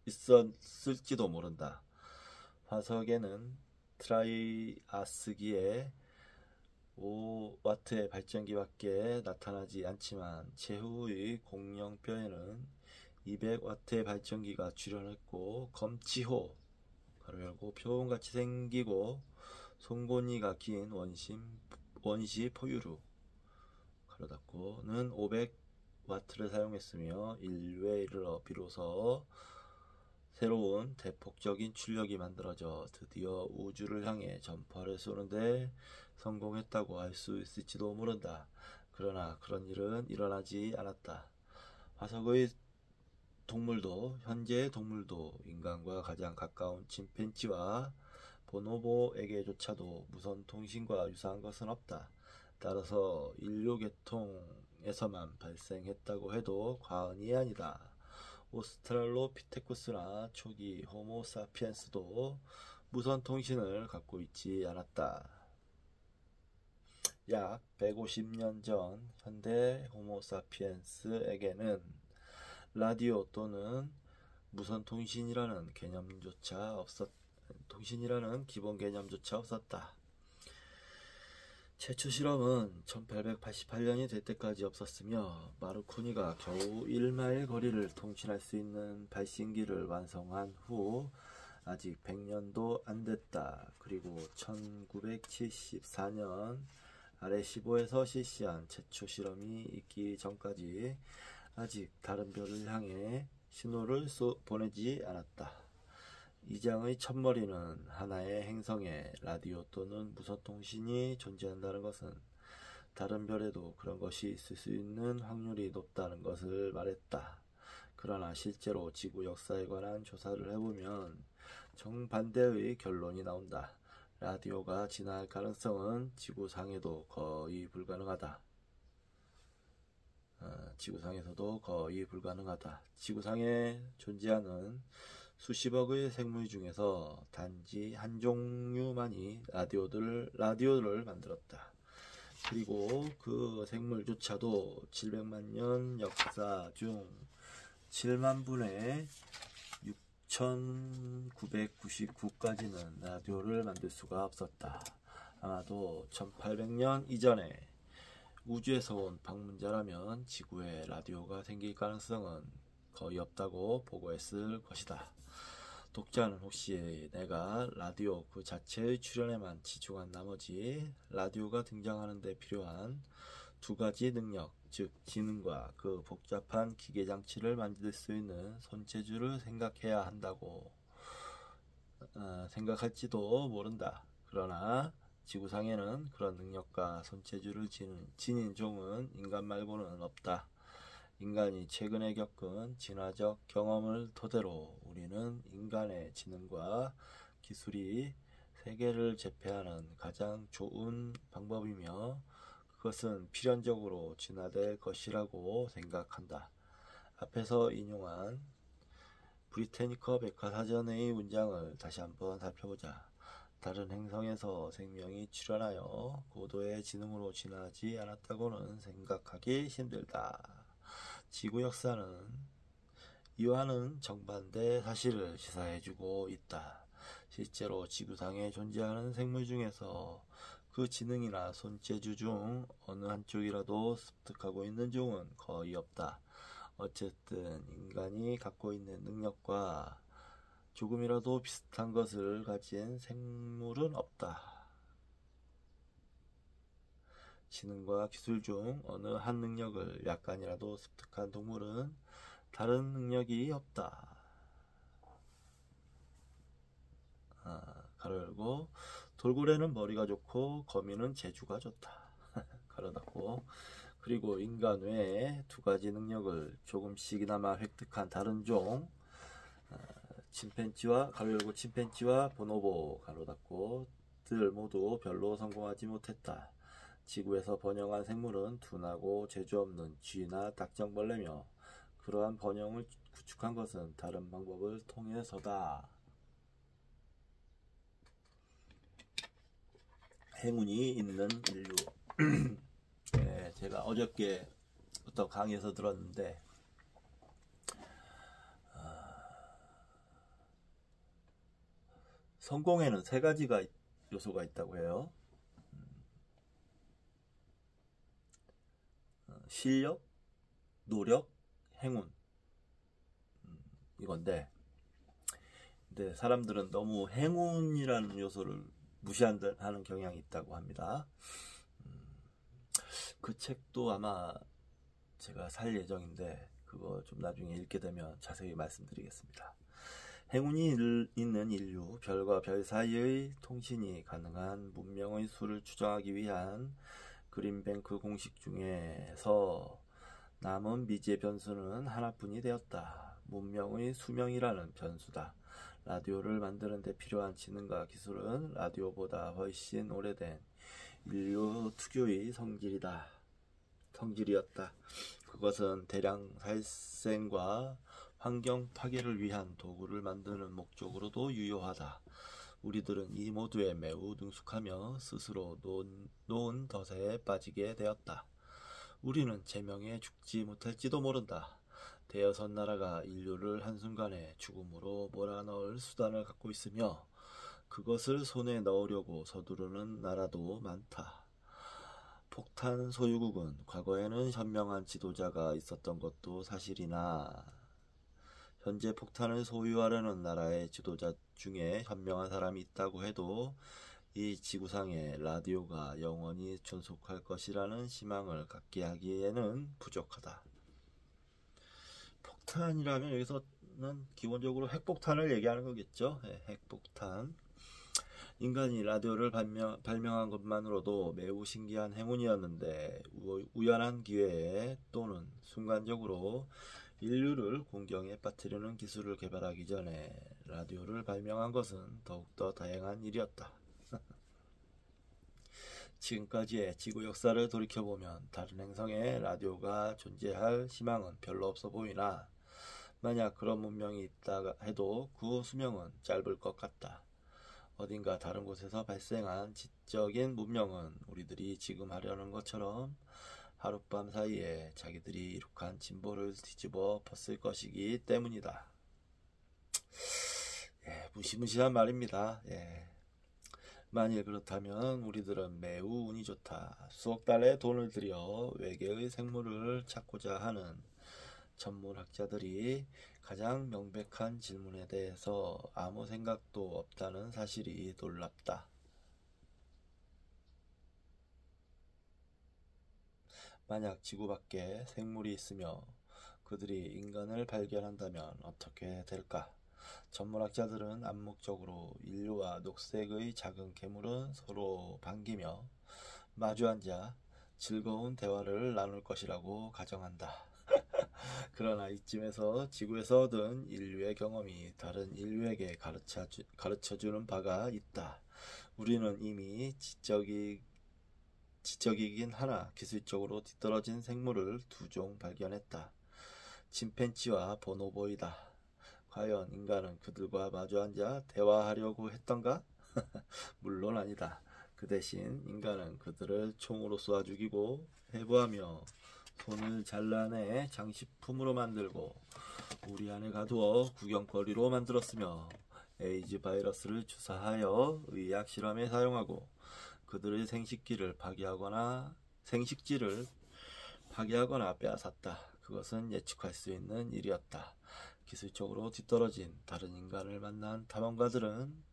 있었을지도 모른다. 화석에는 트라이아스기에 5와트의 발전기밖에 나타나지 않지만 최후의 공룡뼈에는 200와트의 발전기가 출현했고 검치호, 가로 열고 표범같이 생기고 송곳니가 긴 원시 포유류, 가로 닫고는 500와트를 사용했으며 인류에 이르러 비로소 새로운 대폭적인 출력이 만들어져 드디어 우주를 향해 전파를 쏘는데 성공했다고 할 수 있을지도 모른다. 그러나 그런 일은 일어나지 않았다. 화석의 동물도 현재의 동물도 인간과 가장 가까운 침팬지와 보노보에게조차도 무선 통신과 유사한 것은 없다. 따라서 인류 계통에서만 발생했다고 해도 과언이 아니다. 오스트랄로피테쿠스나 초기 호모사피엔스도 무선 통신을 갖고 있지 않았다. 약 150년 전 현대 호모사피엔스에게는 라디오 또는 무선 통신이라는 기본 개념조차 없었다. 최초 실험은 1888년이 될 때까지 없었으며 마르코니가 겨우 1마일 거리를 통신할 수 있는 발신기를 완성한 후 아직 100년도 안 됐다. 그리고 1974년 아레시보에서 실시한 최초 실험이 있기 전까지 아직 다른 별을 향해 신호를 보내지 않았다. 이 장의 첫머리는 하나의 행성에 라디오 또는 무선통신이 존재한다는 것은 다른 별에도 그런 것이 있을 수 있는 확률이 높다는 것을 말했다. 그러나 실제로 지구 역사에 관한 조사를 해보면 정반대의 결론이 나온다. 라디오가 진화할 가능성은 지구상에서도 거의 불가능하다. 지구상에 존재하는 수십억의 생물 중에서 단지 한 종류만이 라디오를 만들었다. 그리고 그 생물조차도 700만 년 역사 중 7만 분의 6,999까지는 라디오를 만들 수가 없었다. 아마도 1800년 이전에 우주에서 온 방문자라면 지구에 라디오가 생길 가능성은 거의 없다고 보고했을 것이다. 독자는 혹시 내가 라디오 그 자체의 출연에만 치중한 나머지 라디오가 등장하는 데 필요한 두 가지 능력, 즉 지능과 그 복잡한 기계장치를 만들 수 있는 손재주를 생각해야 한다고 생각할지도 모른다. 그러나 지구상에는 그런 능력과 손재주를 지닌 종은 인간 말고는 없다. 인간이 최근에 겪은 진화적 경험을 토대로 우리는 인간의 지능과 기술이 세계를 제패하는 가장 좋은 방법이며 그것은 필연적으로 진화될 것이라고 생각한다. 앞에서 인용한 브리테니커 백과사전의 문장을 다시 한번 살펴보자. 다른 행성에서 생명이 출현하여 고도의 지능으로 진화하지 않았다고는 생각하기 힘들다. 지구 역사는 이와는 정반대 사실을 시사해주고 있다. 실제로 지구상에 존재하는 생물 중에서 그 지능이나 손재주 중 어느 한쪽이라도 습득하고 있는 종은 거의 없다. 어쨌든 인간이 갖고 있는 능력과 조금이라도 비슷한 것을 가진 생물은 없다. 지능과 기술 중 어느 한 능력을 약간이라도 습득한 동물은 다른 능력이 없다. 가로 열고 돌고래는 머리가 좋고 거미는 재주가 좋다. 가로 닫고 그리고 인간 외에 두 가지 능력을 조금씩이나마 획득한 다른 종 침팬지와 가로 열고 침팬지와 보노보 가로 닫고 들 모두 별로 성공하지 못했다. 지구에서 번영한 생물은 둔하고 재주 없는 쥐나 닥정벌레며 그러한 번영을 구축한 것은 다른 방법을 통해서다. 행운이 있는 인류. 네, 제가 어저께 어떤 강의에서 들었는데 성공에는 세 가지가 요소가 있다고 해요. 실력, 노력, 행운. 이건데 근데 사람들은 너무 행운이라는 요소를 무시하는 경향이 있다고 합니다. 그 책도 아마 제가 살 예정인데 그거 좀 나중에 읽게 되면 자세히 말씀드리겠습니다. 행운이 있는 인류, 별과 별 사이의 통신이 가능한 문명의 수를 추정하기 위한 그린뱅크 공식 중에서 남은 미지의 변수는 하나뿐이 되었다. 문명의 수명이라는 변수다. 라디오를 만드는 데 필요한 지능과 기술은 라디오보다 훨씬 오래된 인류 특유의 성질이었다. 그것은 대량 살생과 환경 파괴를 위한 도구를 만드는 목적으로도 유효하다. 우리들은 이 모두에 매우 능숙하며 스스로 놓은 덫에 빠지게 되었다. 우리는 제명에 죽지 못할지도 모른다. 대여섯 나라가 인류를 한순간에 죽음으로 몰아넣을 수단을 갖고 있으며 그것을 손에 넣으려고 서두르는 나라도 많다. 폭탄 소유국은 과거에는 현명한 지도자가 있었던 것도 사실이나 현재 폭탄을 소유하려는 나라의 지도자 중에 현명한 사람이 있다고 해도 이 지구상에 라디오가 영원히 존속할 것이라는 희망을 갖게 하기에는 부족하다. 폭탄이라면 여기서는 기본적으로 핵폭탄을 얘기하는 거겠죠. 네, 핵폭탄. 인간이 라디오를 발명한 것만으로도 매우 신기한 행운이었는데 우연한 기회에 또는 순간적으로 인류를 공경에 빠뜨리는 기술을 개발하기 전에 라디오를 발명한 것은 더욱더 다행한 일이었다. 지금까지의 지구 역사를 돌이켜보면 다른 행성에 라디오가 존재할 희망은 별로 없어 보이나 만약 그런 문명이 있다 해도 그 수명은 짧을 것 같다. 어딘가 다른 곳에서 발생한 지적인 문명은 우리들이 지금 하려는 것처럼 하룻밤 사이에 자기들이 이룩한 진보를 뒤집어 엎었을 것이기 때문이다. 예, 무시무시한 말입니다. 예. 만일 그렇다면 우리들은 매우 운이 좋다. 수억 달러의 돈을 들여 외계의 생물을 찾고자 하는 천문학자들이 가장 명백한 질문에 대해서 아무 생각도 없다는 사실이 놀랍다. 만약 지구 밖에 생물이 있으며 그들이 인간을 발견한다면 어떻게 될까? 천문학자들은 암묵적으로 인류와 녹색의 작은 괴물은 서로 반기며 마주 앉아 즐거운 대화를 나눌 것이라고 가정한다. 그러나 이쯤에서 지구에서 얻은 인류의 경험이 다른 인류에게 가르쳐주는 바가 있다. 우리는 이미 지적이긴 하나 기술적으로 뒤떨어진 생물을 2종 발견했다. 침팬지와 보노보이다. 과연 인간은 그들과 마주 앉아 대화하려고 했던가? 물론 아니다. 그 대신 인간은 그들을 총으로 쏘아 죽이고 해부하며 손을 잘라내 장식품으로 만들고 우리 안에 가두어 구경거리로 만들었으며 에이즈 바이러스를 주사하여 의학 실험에 사용하고 그들의 생식지를 파괴하거나 빼앗았다. 그것은 예측할 수 있는 일이었다. 기술적으로 뒤떨어진 다른 인간을 만난 탐험가들은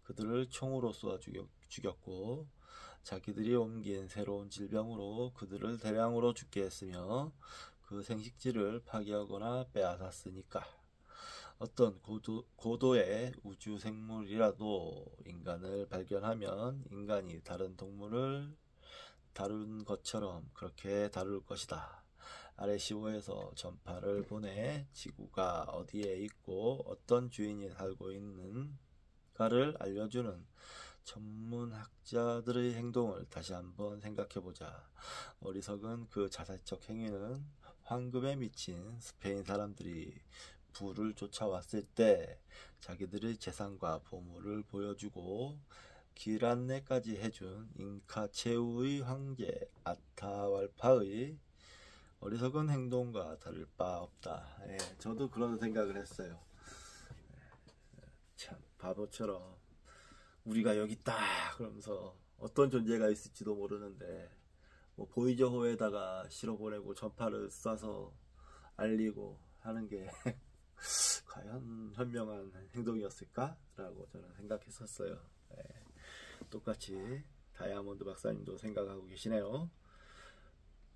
그들을 총으로 쏘아 죽였고 자기들이 옮긴 새로운 질병으로 그들을 대량으로 죽게 했으며 그 생식지를 파괴하거나 빼앗았으니까. 어떤 고도의 우주 생물이라도 인간을 발견하면 인간이 다른 동물을 다룬 것처럼 그렇게 다룰 것이다. 아레시오에서 전파를 보내 지구가 어디에 있고 어떤 주인이 살고 있는가를 알려주는 전문학자들의 행동을 다시 한번 생각해보자. 어리석은 그 자살적 행위는 황금에 미친 스페인 사람들이 부를 쫓아왔을 때 자기들의 재산과 보물을 보여주고 길 안내까지 해준 잉카 체우의 황제 아타왈파의 어리석은 행동과 다를 바 없다. 예, 저도 그런 생각을 했어요. 참 바보처럼 우리가 여기 있다 그러면서 어떤 존재가 있을지도 모르는데 뭐 보이저호에다가 실어보내고 전파를 쏴서 알리고 하는 게 과연 현명한 행동이었을까? 라고 저는 생각했었어요. 네. 똑같이 다이아몬드 박사님도 생각하고 계시네요.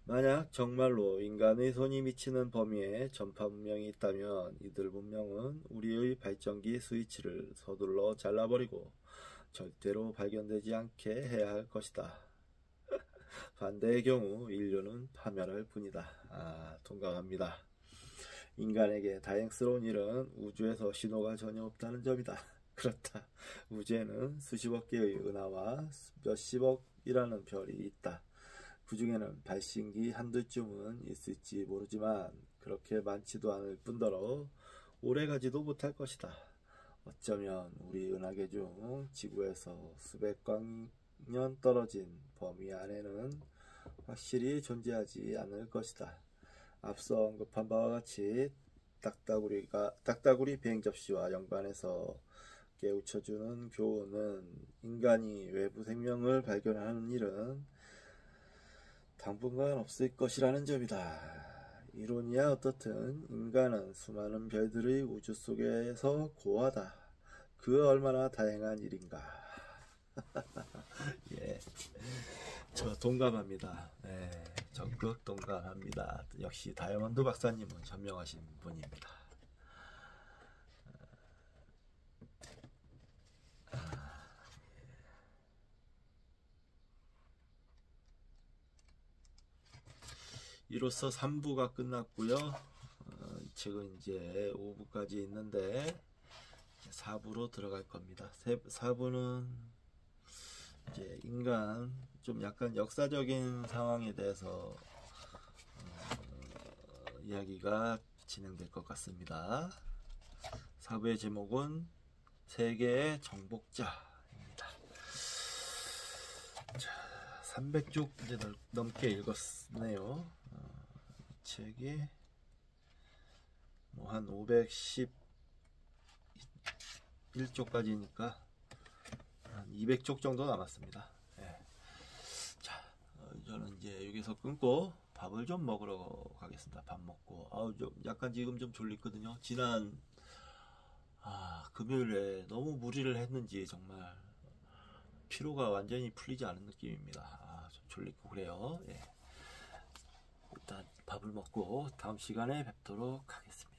만약 정말로 인간의 손이 미치는 범위에 전파 문명이 있다면 이들 문명은 우리의 발전기 스위치를 서둘러 잘라버리고 절대로 발견되지 않게 해야 할 것이다. 반대의 경우 인류는 파멸할 뿐이다. 동감합니다. 인간에게 다행스러운 일은 우주에서 신호가 전혀 없다는 점이다. 그렇다. 우주에는 수십억 개의 은하와 몇십억이라는 별이 있다. 그 중에는 발신기 한두쯤은 있을지 모르지만 그렇게 많지도 않을 뿐더러 오래가지도 못할 것이다. 어쩌면 우리 은하계 중 지구에서 수백 광년 떨어진 범위 안에는 확실히 존재하지 않을 것이다. 앞서 언급한 바와 같이 딱따구리 비행 접시와 연관해서 깨우쳐주는 교훈은 인간이 외부 생명을 발견하는 일은 당분간 없을 것이라는 점이다. 이론이야 어떻든 인간은 수많은 별들의 우주 속에서 고하다. 그 얼마나 다행한 일인가. 예, 저 동감합니다. 예, 적극 동감합니다. 역시 다이아몬드 박사님은 현명하신 분입니다. 이로써 3부가 끝났고요. 책은 이제 5부까지 있는데 4부로 들어갈 겁니다. 4부는 이제 인간 좀 약간 역사적인 상황에 대해서 이야기가 진행될 것 같습니다. 4부의 제목은 세계의 정복자입니다. 자, 300쪽 이제 넘게 읽었네요. 책이 뭐 한 511쪽까지니까 한 200쪽 정도 남았습니다. 예. 자, 저는 이제 여기서 끊고 밥을 좀 먹으러 가겠습니다. 밥 먹고 좀 약간 지금 좀 졸리거든요. 지난 금요일에 너무 무리를 했는지 정말 피로가 완전히 풀리지 않은 느낌입니다. 좀 졸리고 그래요. 예. 일단 밥을 먹고 다음 시간에 뵙도록 하겠습니다.